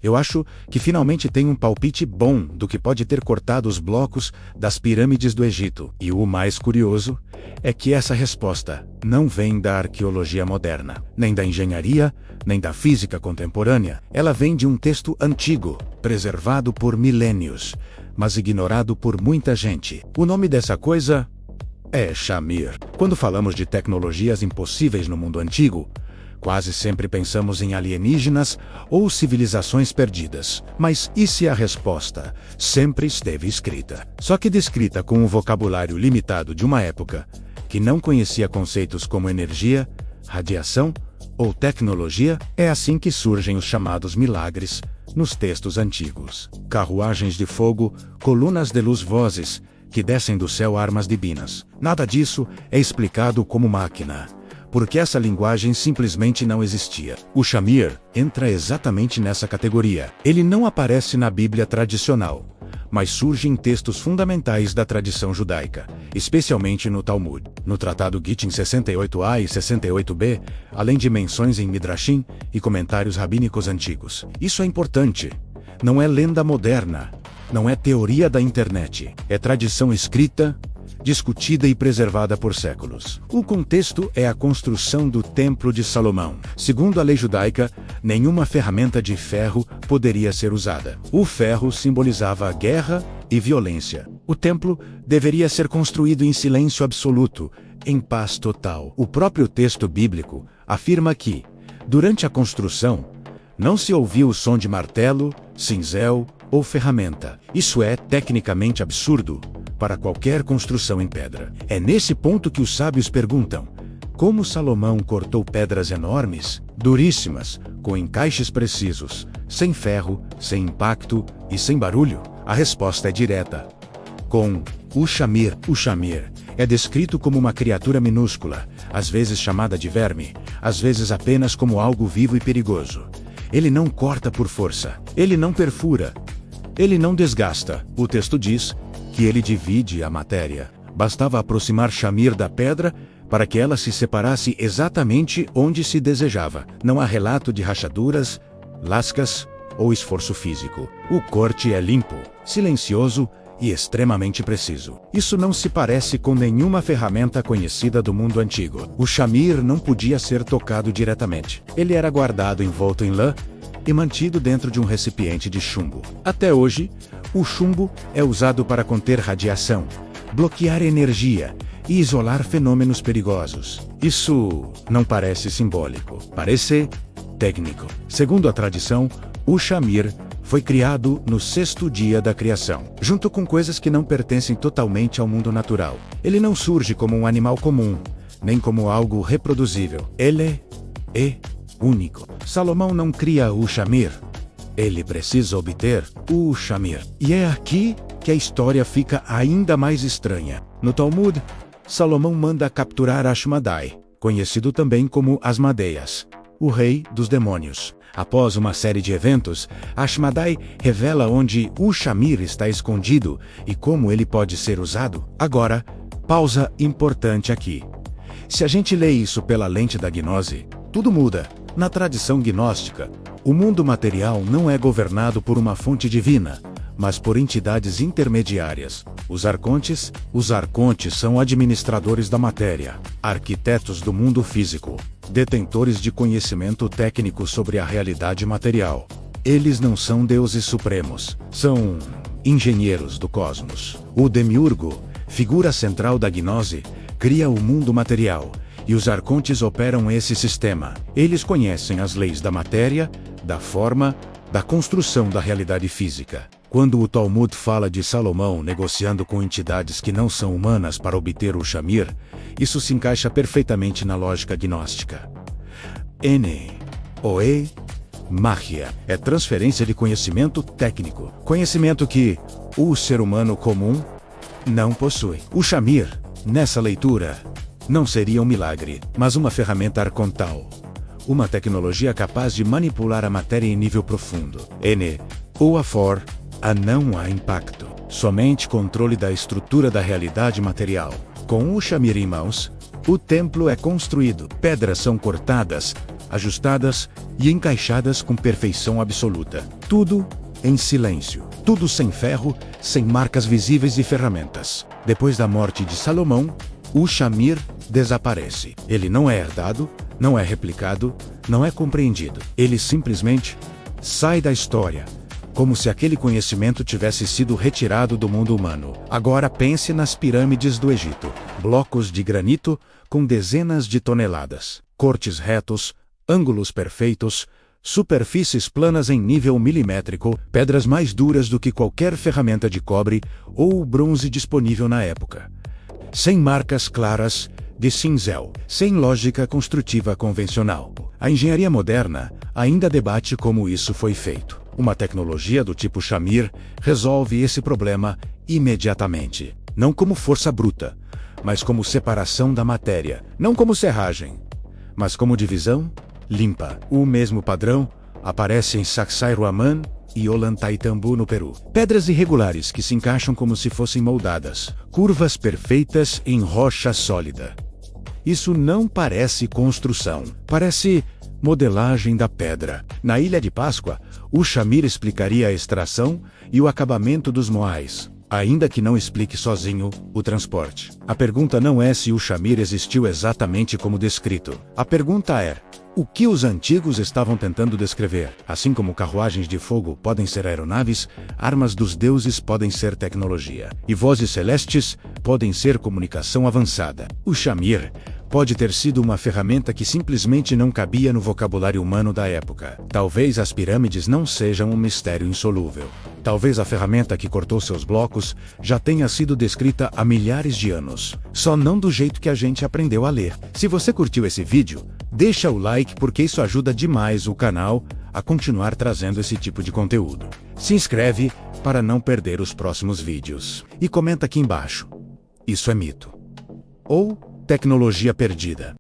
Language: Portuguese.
Eu acho que finalmente tem um palpite bom do que pode ter cortado os blocos das pirâmides do Egito. E o mais curioso é que essa resposta não vem da arqueologia moderna, nem da engenharia, nem da física contemporânea. Ela vem de um texto antigo, preservado por milênios, mas ignorado por muita gente. O nome dessa coisa é Shamir. Quando falamos de tecnologias impossíveis no mundo antigo, quase sempre pensamos em alienígenas ou civilizações perdidas. Mas e se a resposta sempre esteve escrita? Só que descrita com um vocabulário limitado de uma época que não conhecia conceitos como energia, radiação ou tecnologia? É assim que surgem os chamados milagres nos textos antigos. Carruagens de fogo, colunas de luz, vozes que descem do céu, armas divinas. Nada disso é explicado como máquina, porque essa linguagem simplesmente não existia. O Shamir entra exatamente nessa categoria. Ele não aparece na Bíblia tradicional, mas surge em textos fundamentais da tradição judaica, especialmente no Talmud, no Tratado Gittin 68a e 68b, além de menções em Midrashim e comentários rabínicos antigos. Isso é importante. Não é lenda moderna, não é teoria da internet, é tradição escrita, discutida e preservada por séculos. O contexto é a construção do Templo de Salomão. Segundo a lei judaica, nenhuma ferramenta de ferro poderia ser usada. O ferro simbolizava a guerra e violência. O templo deveria ser construído em silêncio absoluto, em paz total. O próprio texto bíblico afirma que, durante a construção, não se ouvia o som de martelo, cinzel ou ferramenta. Isso é tecnicamente absurdo para qualquer construção em pedra. É nesse ponto que os sábios perguntam: como Salomão cortou pedras enormes, duríssimas, com encaixes precisos, sem ferro, sem impacto e sem barulho? A resposta é direta: com o Shamir. O Shamir é descrito como uma criatura minúscula, às vezes chamada de verme, às vezes apenas como algo vivo e perigoso. Ele não corta por força, ele não perfura, ele não desgasta. O texto diz que ele divide a matéria. Bastava aproximar Shamir da pedra para que ela se separasse exatamente onde se desejava. Não há relato de rachaduras, lascas ou esforço físico. O corte é limpo, silencioso e extremamente preciso. Isso não se parece com nenhuma ferramenta conhecida do mundo antigo. O Shamir não podia ser tocado diretamente. Ele era guardado envolto em lã e mantido dentro de um recipiente de chumbo. Até hoje, o chumbo é usado para conter radiação, bloquear energia e isolar fenômenos perigosos. Isso não parece simbólico, parece técnico. Segundo a tradição, o Shamir foi criado no sexto dia da criação, junto com coisas que não pertencem totalmente ao mundo natural. Ele não surge como um animal comum, nem como algo reproduzível. Ele é único. Salomão não cria o Shamir, ele precisa obter o Shamir. E é aqui que a história fica ainda mais estranha. No Talmud, Salomão manda capturar Ashmedai, conhecido também como Asmadeias, o rei dos demônios. Após uma série de eventos, Ashmedai revela onde o Shamir está escondido e como ele pode ser usado. Agora, pausa importante aqui. Se a gente lê isso pela lente da gnose, tudo muda. Na tradição gnóstica, o mundo material não é governado por uma fonte divina, mas por entidades intermediárias. Os arcontes são administradores da matéria, arquitetos do mundo físico, detentores de conhecimento técnico sobre a realidade material. Eles não são deuses supremos, são engenheiros do cosmos. O demiurgo, figura central da gnose, cria o mundo material, e os arcontes operam esse sistema. Eles conhecem as leis da matéria, da forma, da construção da realidade física. Quando o Talmud fala de Salomão negociando com entidades que não são humanas para obter o Shamir, isso se encaixa perfeitamente na lógica gnóstica. Magia é transferência de conhecimento técnico, conhecimento que o ser humano comum não possui. O Shamir, nessa leitura, não seria um milagre, mas uma ferramenta arcontal, uma tecnologia capaz de manipular a matéria em nível profundo. Não há impacto, somente controle da estrutura da realidade material. Com o Shamir em mãos, o templo é construído, pedras são cortadas, ajustadas e encaixadas com perfeição absoluta. Tudo em silêncio. Tudo sem ferro, sem marcas visíveis e ferramentas. Depois da morte de Salomão, o Shamir desaparece. Ele não é herdado, não é replicado, não é compreendido. Ele simplesmente sai da história, como se aquele conhecimento tivesse sido retirado do mundo humano. Agora pense nas pirâmides do Egito. Blocos de granito com dezenas de toneladas, cortes retos, ângulos perfeitos, superfícies planas em nível milimétrico, pedras mais duras do que qualquer ferramenta de cobre ou bronze disponível na época. Sem marcas claras de cinzel, sem lógica construtiva convencional. A engenharia moderna ainda debate como isso foi feito. Uma tecnologia do tipo Shamir resolve esse problema imediatamente. Não como força bruta, mas como separação da matéria. Não como serragem, mas como divisão limpa. O mesmo padrão aparece em Sacsayhuaman e Ollantaytambo no Peru. Pedras irregulares que se encaixam como se fossem moldadas. Curvas perfeitas em rocha sólida. Isso não parece construção. Parece modelagem da pedra. Na Ilha de Páscoa, o Shamir explicaria a extração e o acabamento dos moais, ainda que não explique sozinho o transporte. A pergunta não é se o Shamir existiu exatamente como descrito. A pergunta é: o que os antigos estavam tentando descrever? Assim como carruagens de fogo podem ser aeronaves, armas dos deuses podem ser tecnologia, e vozes celestes podem ser comunicação avançada. O Shamir pode ter sido uma ferramenta que simplesmente não cabia no vocabulário humano da época. Talvez as pirâmides não sejam um mistério insolúvel. Talvez a ferramenta que cortou seus blocos já tenha sido descrita há milhares de anos, só não do jeito que a gente aprendeu a ler. Se você curtiu esse vídeo, deixa o like porque isso ajuda demais o canal a continuar trazendo esse tipo de conteúdo. Se inscreve para não perder os próximos vídeos. E comenta aqui embaixo: isso é mito ou tecnologia perdida?